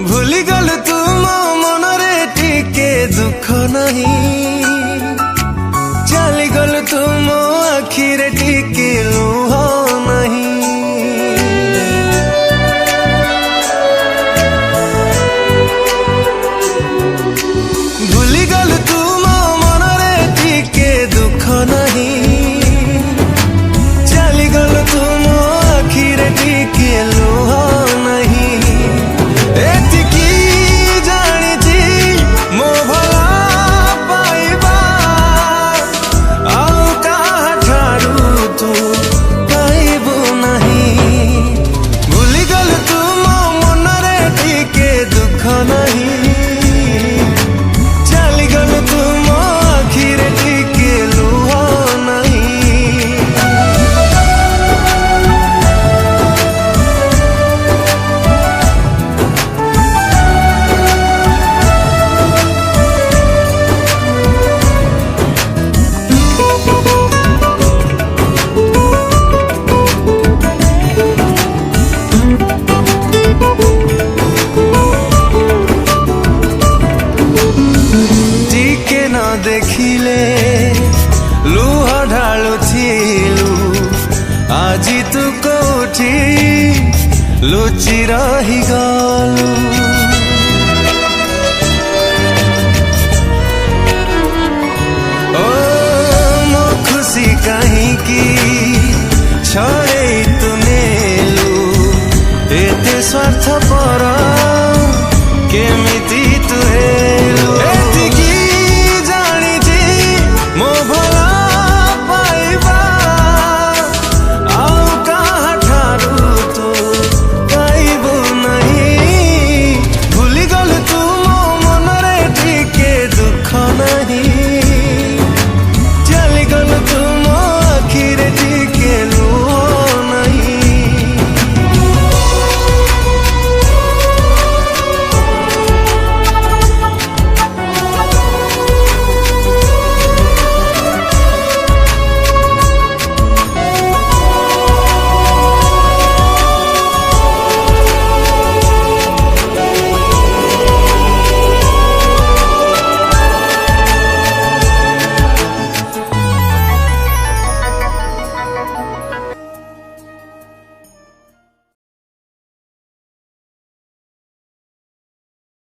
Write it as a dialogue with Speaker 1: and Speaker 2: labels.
Speaker 1: भूली गल तू मो मनरे टिके दुख नहीं, चली गल तू मो आखिरे टिके लुह नहीं। भूली गल तू मो मनरे टिके दुख नहीं, चली गल तू मो आखिरे टिके लुह नहीं। देखिले लुह ढालुथिलु आजी तू कोठी लुचि रही गलु। ओ मो खुशी कहीं की छड़े तू नेलु एते स्वार्थ पर केमिति